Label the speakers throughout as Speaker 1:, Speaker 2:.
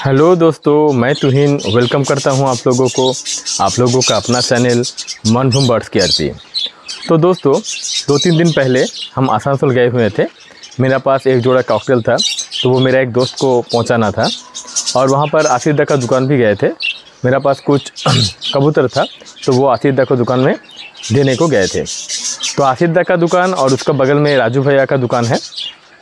Speaker 1: Hello दोस्तों, मैं तुहिन welcome करता हूं आप लोगों का अपना चैनल मनभूम बर्ड्स केयर पे। तो दोस्तों 2-3 दिन पहले हम आसनसोल गए हुए थे। मेरा पास एक जोड़ा कॉकटेल था, तो वो मेरा एक दोस्त को पहुंचाना था। और वहां पर आसिफ का दुकान भी गए थे। मेरा पास कुछ कबूतर था, तो वो आसिफ को दुकान में देने को गए थे। तो आसिफ का दुकान और उसका बगल में राजू भैया का दुकान है,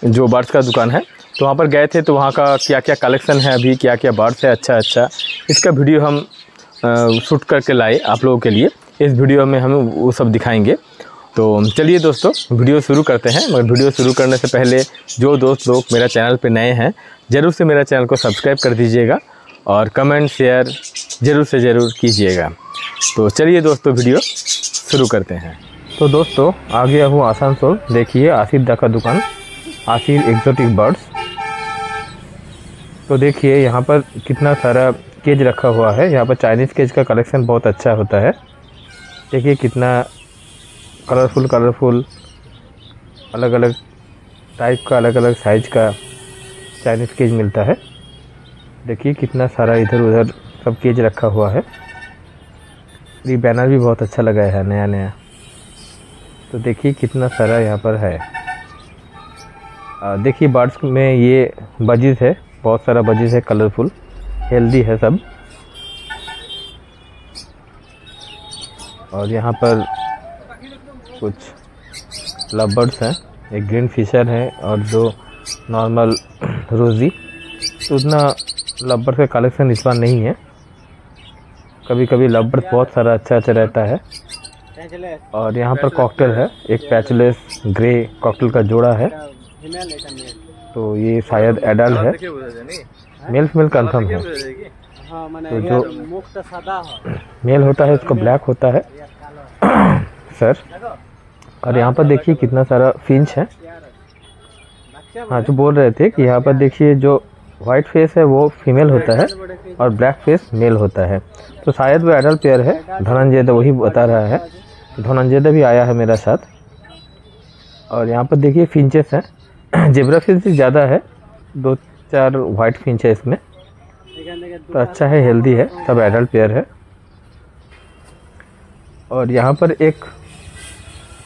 Speaker 1: जो बर्ड्स का दुकान है। तो वहाँ पर गए थे, तो वहाँ का क्या क्या कलेक्शन है, अभी क्या क्या बर्ड्स है, अच्छा इसका वीडियो हम शूट करके लाए आप लोगों के लिए। इस वीडियो में हम वो सब दिखाएंगे। तो चलिए दोस्तों वीडियो शुरू करते हैं। मगर वीडियो शुरू करने से पहले जो दोस्त लोग मेरा चैनल पे नए हैं, ज़रूर से मेरा चैनल को सब्सक्राइब कर दीजिएगा और कमेंट शेयर ज़रूर से ज़रूर कीजिएगा। तो चलिए दोस्तों वीडियो शुरू करते हैं। तो दोस्तों आ गया हूँ आसनसोल। देखिए आसिफ का दुकान, आसिफ एक्जोटिक बर्ड्स। तो देखिए यहाँ पर कितना सारा केज रखा हुआ है। यहाँ पर चाइनीज़ केज का कलेक्शन बहुत अच्छा होता है। देखिए कितना कलरफुल अलग अलग टाइप का, अलग अलग साइज का चाइनीज़ केज मिलता है। देखिए कितना सारा इधर उधर सब केज रखा हुआ है। ये बैनर भी बहुत अच्छा लगा है नया। तो देखिए कितना सारा यहाँ पर है। देखिए बर्ड्स में ये बजीज है, बहुत सारा बजीज है, कलरफुल हेल्दी है सब। और यहाँ पर कुछ लव बर्ड्स हैं, एक ग्रीन फिशर है और दो नॉर्मल रोजी। तो उतना लव बर्ड का कलेक्शन इस बार नहीं है। कभी कभी लव बर्ड बहुत सारा अच्छा रहता है। और यहाँ पर कॉकटेल है, एक पैचलेस ग्रे कॉकटेल का जोड़ा है। तो ये शायद एडल्ट है, मेल फीमेल कंफर्म है। तो जो मेल होता है उसका ब्लैक होता है सर। और यहाँ पर देखिए कितना सारा फिंच है। हाँ, जो बोल रहे थे कि यहाँ पर देखिए जो वाइट फेस है वो फीमेल होता है और ब्लैक फेस मेल होता है। तो शायद वो एडल्ट पेयर है। धनंजय वही बता रहा है। धनंजय भी आया है मेरा साथ। और यहाँ पर देखिए फिंचेस हैं। जेब्रा फिंच ज़्यादा है, 2-4 वाइट फिंच है इसमें। तो अच्छा है, हेल्दी है, सब एडल्ट पेयर है। और यहाँ पर एक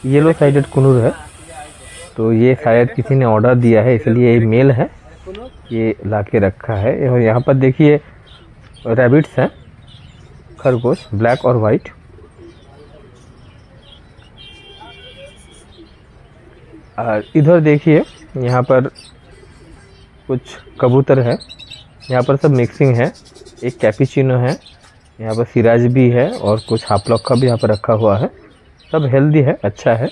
Speaker 1: येलो साइडेड कुनूर है। तो ये शायद किसी ने ऑर्डर दिया है, इसलिए ये मेल है, ये लाके रखा है। और यहाँ पर देखिए रैबिट्स हैं, खरगोश, ब्लैक और वाइट। और इधर देखिए यहाँ पर कुछ कबूतर है। यहाँ पर सब मिक्सिंग है। एक कैपुचिनो है, यहाँ पर सिराज भी है और कुछ हाफलॉक का भी यहाँ पर रखा हुआ है। सब हेल्दी है, अच्छा है।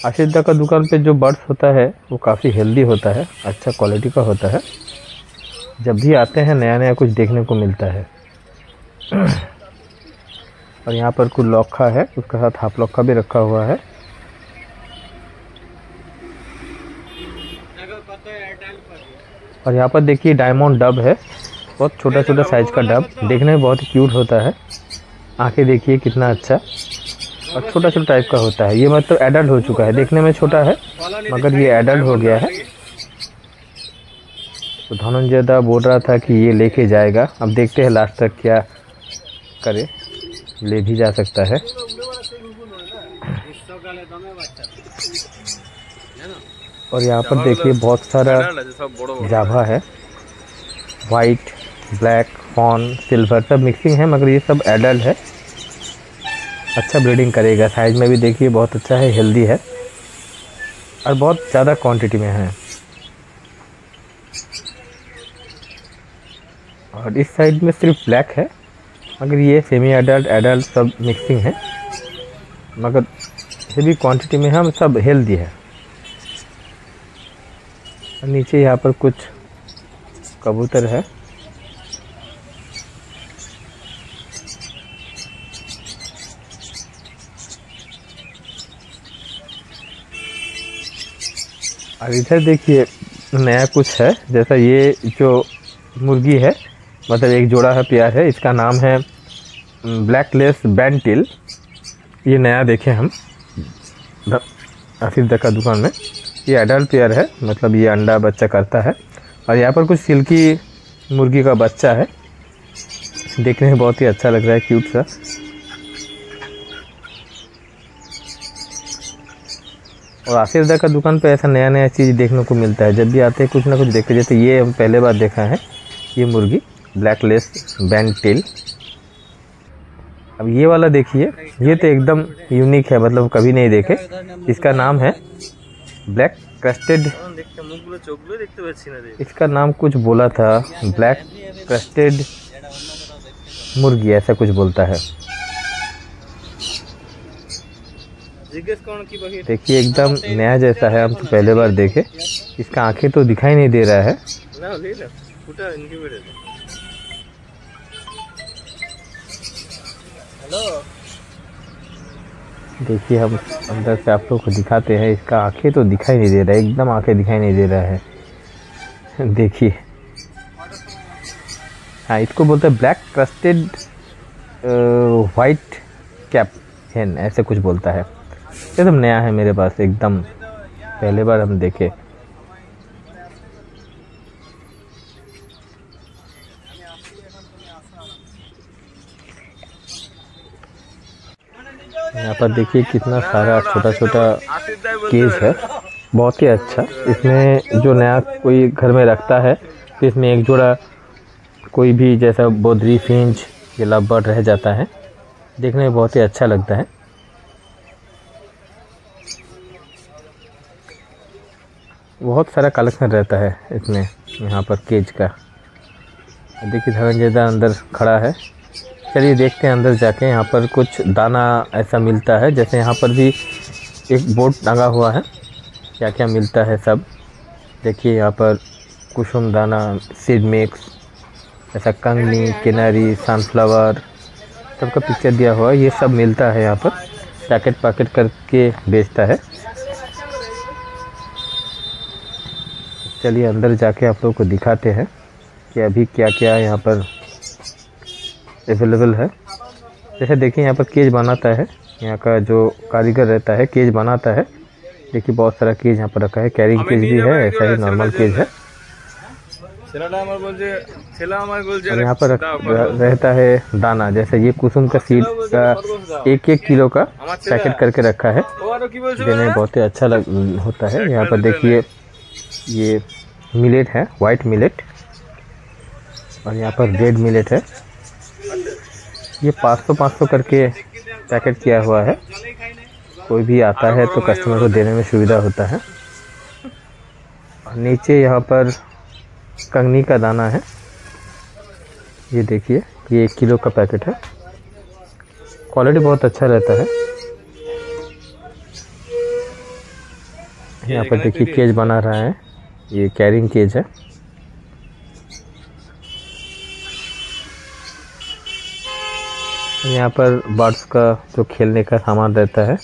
Speaker 1: आशिदा का दुकान पे जो बर्ड्स होता है वो काफ़ी हेल्दी होता है, अच्छा क्वालिटी का होता है। जब भी आते हैं नया कुछ देखने को मिलता है। और यहाँ पर कुछ लॉक्खा है, उसके साथ हाफलॉक का भी रखा हुआ है। और यहाँ पर देखिए डायमंड डब है, बहुत छोटा साइज का डब, देखने में बहुत क्यूट होता है। आंखें देखिए कितना अच्छा और छोटा टाइप का होता है। ये मतलब एडल्ट हो चुका है, देखने में छोटा है मगर ये एडल्ट हो गया है। तो धनंजय बोल रहा था कि ये लेके जाएगा। अब देखते हैं लास्ट तक क्या करे, ले भी जा सकता है। और यहाँ पर देखिए बहुत सारा जावा है, वाइट, ब्लैक, फॉन, सिल्वर, सब मिक्सिंग है। मगर ये सब एडल्ट है, अच्छा ब्रीडिंग करेगा। साइज में भी देखिए बहुत अच्छा है, हेल्दी है और बहुत ज़्यादा क्वांटिटी में है। और इस साइड में सिर्फ ब्लैक है, मगर ये सेमी एडल्ट सब मिक्सिंग है। मगर ये भी क्वांटिटी में हम सब हेल्दी है। नीचे यहाँ पर कुछ कबूतर है। और इधर देखिए नया कुछ है, जैसा ये जो मुर्गी है, मतलब एक जोड़ा है पेयर है। इसका नाम है ब्लैकलेस बैंटिल। ये नया देखे हम आसिफ का दुकान में। ये एडल्ट पेयर है, मतलब ये अंडा बच्चा करता है। और यहाँ पर कुछ सिल्की मुर्गी का बच्चा है, देखने में बहुत ही अच्छा लग रहा है, क्यूट सा। और आसिफ दा का दुकान पे ऐसा नया नया चीज़ देखने को मिलता है, जब भी आते हैं कुछ ना कुछ देखते। जैसे ये हम पहले बार देखा है, ये मुर्गी ब्लैक लेस बैंड टेल। अब ये वाला देखिए, ये तो एकदम यूनिक है, मतलब कभी नहीं देखे। इसका नाम है ब्लैक क्रस्टेड, इसका नाम कुछ बोला था, ब्लैक क्रस्टेड मुर्गी ऐसा कुछ बोलता है। देखिए एकदम नया जैसा है, हम तो पहले बार देखे। इसका आंखें तो दिखाई नहीं दे रहा है। देखिए हम अंदर से आप लोग को दिखाते हैं, इसका आंखें तो दिखाई नहीं दे रहा है, एकदम आंखें दिखाई नहीं दे रहा है। देखिए, हाँ इसको बोलते हैं ब्लैक क्रस्टेड वाइट कैप हेन, ऐसे कुछ बोलता है। एकदम नया है मेरे पास, एकदम पहले बार हम देखे। यहाँ पर देखिए कितना सारा छोटा छोटा केज है, बहुत ही अच्छा। इसमें जो नया कोई घर में रखता है तो इसमें एक जोड़ा कोई भी जैसा बोदरी, फिंच या लवबर्ड रह जाता है, देखने में बहुत ही अच्छा लगता है। बहुत सारा कलेक्शन रहता है इसमें, यहाँ पर केज का। देखिए धनंजय दा अंदर खड़ा है, चलिए देखते हैं अंदर जाके। यहाँ पर कुछ दाना ऐसा मिलता है, जैसे यहाँ पर भी एक बोर्ड टंगा हुआ है, क्या क्या मिलता है सब। देखिए यहाँ पर कुसुम दाना, सीड मिक्स, ऐसा कंगनी, किनारी, सनफ्लावर, सबका पिक्चर दिया हुआ है। ये सब मिलता है यहाँ पर, पैकेट पैकेट करके बेचता है। चलिए अंदर जाके आप लोगों को दिखाते हैं कि अभी क्या क्या यहाँ पर अवेलेबल है। जैसे देखिए यहाँ पर केज बनाता है, यहाँ का जो कारीगर रहता है केज बनाता है। देखिए बहुत सारा केज यहाँ पर रखा है, कैरिंग केज भी है, ऐसा ही नॉर्मल केज है। और यहाँ पर रहता है दाना, जैसे ये कुसुम का सीड का 1-1 किलो का पैकेट करके रखा है, देने में बहुत ही अच्छा होता है। यहाँ पर देखिए ये मिलेट है, वाइट मिलेट, और यहाँ पर रेड मिलेट है। ये 500-500 करके पैकेट किया हुआ है, कोई भी आता है तो कस्टमर को देने में सुविधा होता है। और नीचे यहाँ पर कंगनी का दाना है, ये देखिए ये 1 किलो का पैकेट है, क्वालिटी बहुत अच्छा रहता है। यहाँ पर देखिए केज बना रहा है, ये कैरिंग केज है। यहाँ पर बर्ड्स का जो खेलने का सामान रहता है।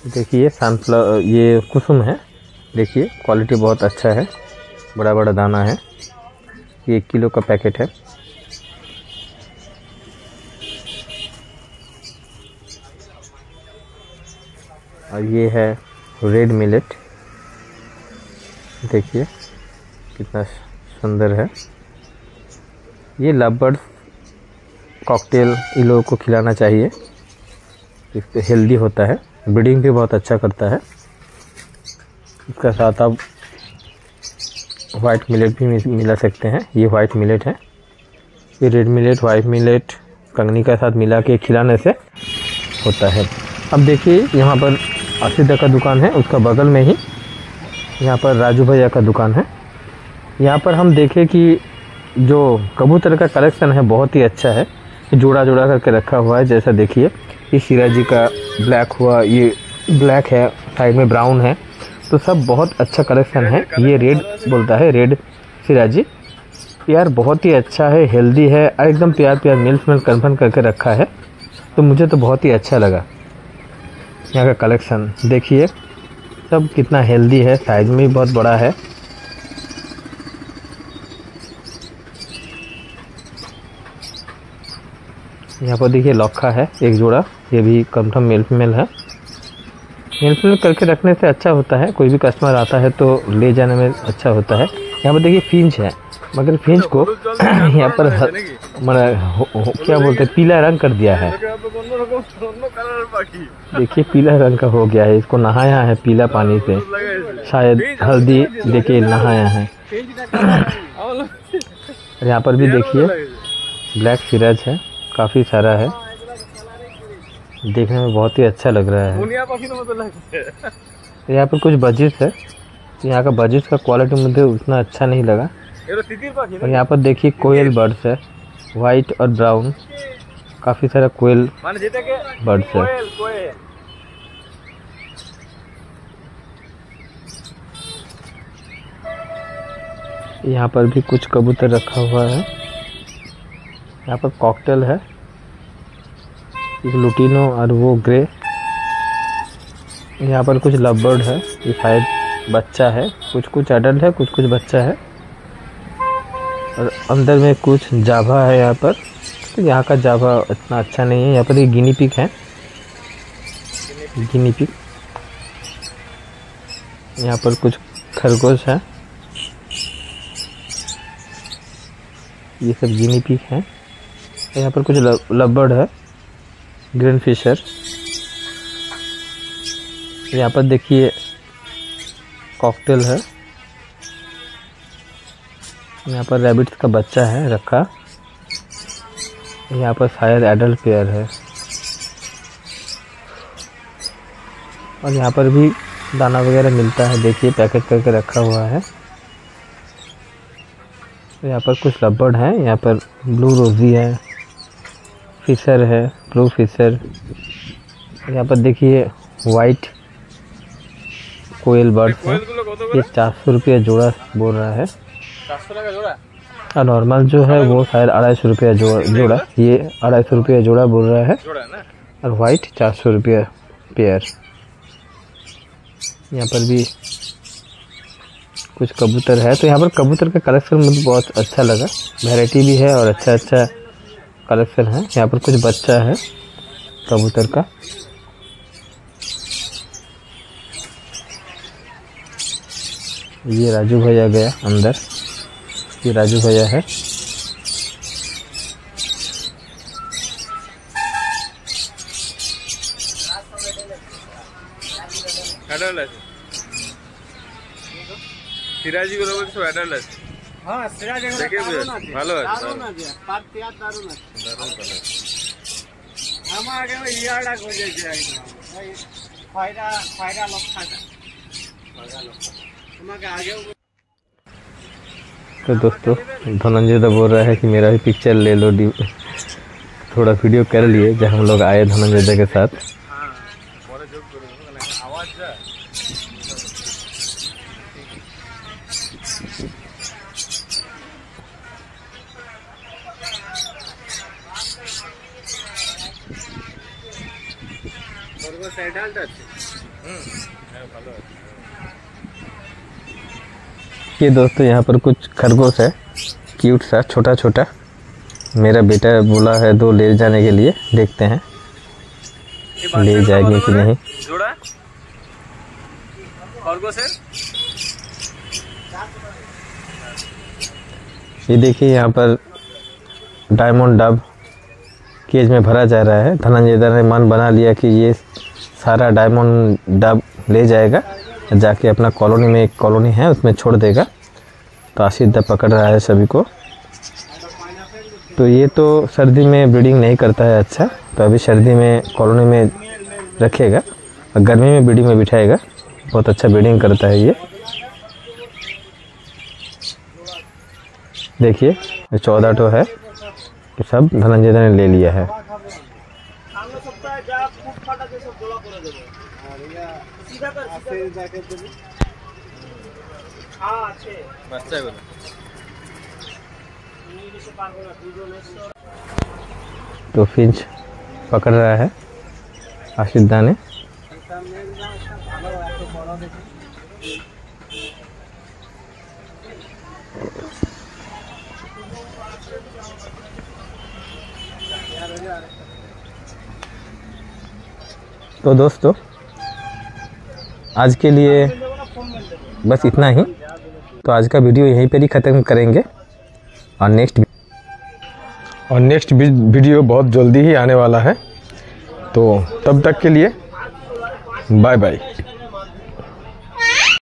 Speaker 1: देखिए सनफ्लावर, ये कुसुम है, देखिए क्वालिटी बहुत अच्छा है, बड़ा बड़ा दाना है। ये 1 किलो का पैकेट है। और ये है रेड मिलेट, देखिए कितना सुंदर है। ये लवबर्ड्स कॉकटेल इन लोगों को खिलाना चाहिए, इससे हेल्दी होता है, ब्रीडिंग भी बहुत अच्छा करता है। इसका साथ आप वाइट मिलेट भी मिला सकते हैं, ये वाइट मिलेट है। ये रेड मिलेट, वाइट मिलेट कंगनी के साथ मिला के खिलाने से होता है। अब देखिए यहाँ पर आसिफ दा का दुकान है, उसका बगल में ही यहाँ पर राजू भैया का दुकान है। यहाँ पर हम देखें कि जो कबूतर का कलेक्शन है बहुत ही अच्छा है, जोड़ा जोड़ा करके रखा हुआ है। जैसा देखिए ये सिराजी का ब्लैक हुआ, ये ब्लैक है, साइड में ब्राउन है, तो सब बहुत अच्छा कलेक्शन है। ये रेड बोलता है, रेड सिराजी यार बहुत ही अच्छा है, हेल्दी है, और एकदम प्यार प्यार मिल्क कन्फर्म करके रखा है, तो मुझे तो बहुत ही अच्छा लगा। यहाँ का कलेक्शन देखिए सब कितना हेल्दी है, साइज में भी बहुत बड़ा है। यहाँ पर देखिए लौखा है एक जोड़ा, ये भी कन्फर्म मेल फीमेल है। हेल्पफुल करके रखने से अच्छा होता है, कोई भी कस्टमर आता है तो ले जाने में अच्छा होता है। यहाँ पर देखिए फिंच है, मगर फिंच को यहाँ पर क्या बोलते हैं, पीला रंग कर दिया है। देखिए पीला रंग का हो गया है, इसको नहाया है पीला पानी से, शायद हल्दी देके नहाया है। यहाँ पर भी देखिए ब्लैक सिराज है, काफ़ी सारा है, देखने में बहुत ही अच्छा लग रहा है। यहाँ पर कुछ बजिस है, यहाँ का बजिस का क्वालिटी मुझे उतना अच्छा नहीं लगा। और यहाँ पर देखिए कोयल बर्ड्स है, वाइट और ब्राउन, काफ़ी सारा कोयल बर्ड्स है। यहाँ पर भी कुछ कबूतर रखा हुआ है। यहाँ पर कॉकटेल है, एक लुटिनो और वो ग्रे। यहाँ पर कुछ लवबर्ड है, ये शायद बच्चा है, कुछ अडल्ट है, कुछ बच्चा है। और अंदर में कुछ जावा है यहाँ पर, तो यहाँ का जावा इतना अच्छा नहीं है। यहाँ पर एक गिनी पिग है, गिनी पिग। यहाँ पर कुछ खरगोश है, ये सब गिनी पिग है। यहाँ पर कुछ लवबर्ड है, ग्रीन फिशर। यहाँ पर देखिए कॉकटेल है, यहाँ पर रैबिट्स का बच्चा है रखा। यहाँ पर शायद एडल्ट पेयर है। और यहाँ पर भी दाना वगैरह मिलता है, देखिए पैकेट करके रखा हुआ है। यहाँ पर कुछ लवबर्ड हैं, यहाँ पर ब्लू रोजी है, फिशर है, ब्लू फिशर। यहाँ पर देखिए वाइट कोयल बर्ड है, ये 400 रुपये जोड़ा बोल रहा है।
Speaker 2: 400 का जोड़ा,
Speaker 1: और नॉर्मल जो है वो शायद 250 रुपये जोड़ा, ये 250 रुपये जोड़ा बोल रहा है। और वाइट 400 रुपये पेयर। यहाँ पर भी कुछ कबूतर है, तो यहाँ पर कबूतर का कलेक्शन मुझे बहुत अच्छा लगा, वैरायटी भी है और अच्छा कलेक्शन है। यहाँ पर कुछ बच्चा है कबूतर का। ये राजू भैया गया अंदर, ये राजू भैया है।
Speaker 2: সিরাজি গুলো বলছো অ্যাডাল্ট আছে। হ্যাঁ সিরাজি গুলো ভালো আছে, দারুণ আছে, পাত তিয়ার দারুণ আছে, দারুণ কালার। আমার আগে ওই ইয়াড়া গজে যায় ভাই, ফায়দা লক্ষাটা তোমাকে আগেও।
Speaker 1: तो दोस्तों धनंजय दा बोल रहा है कि मेरा भी पिक्चर ले लो, थोड़ा वीडियो कर लिए जब हम लोग आए धनंजय दा के साथ। ये दोस्तों यहाँ पर कुछ खरगोश है, क्यूट सा छोटा छोटा। मेरा बेटा बोला है 2 ले जाने के लिए, देखते हैं ले जाएंगे कि नहीं।
Speaker 2: जोड़ा खरगोश है।
Speaker 1: ये देखिए यहाँ पर डायमंड डब केज में भरा जा रहा है। धनंजय दा ने मन बना लिया कि ये सारा डायमंड डब ले जाएगा, जाके अपना कॉलोनी में, एक कॉलोनी है उसमें छोड़ देगा। तो आशीष दा पकड़ रहा है सभी को। तो ये तो सर्दी में ब्रीडिंग नहीं करता है अच्छा, तो अभी सर्दी में कॉलोनी में रखेगा और गर्मी में ब्रीडिंग में बिठाएगा। बहुत अच्छा ब्रीडिंग करता है ये। देखिए 14 टो है, तो सब धनंजय दा ने ले लिया है। तो फिंच पकड़ रहा है आशीष दा ने। तो दोस्तों आज के लिए बस इतना ही। तो आज का वीडियो यहीं पर ही ख़त्म करेंगे और नेक्स्ट वीडियो बहुत जल्दी ही आने वाला है। तो तब तक के लिए बाय बाय।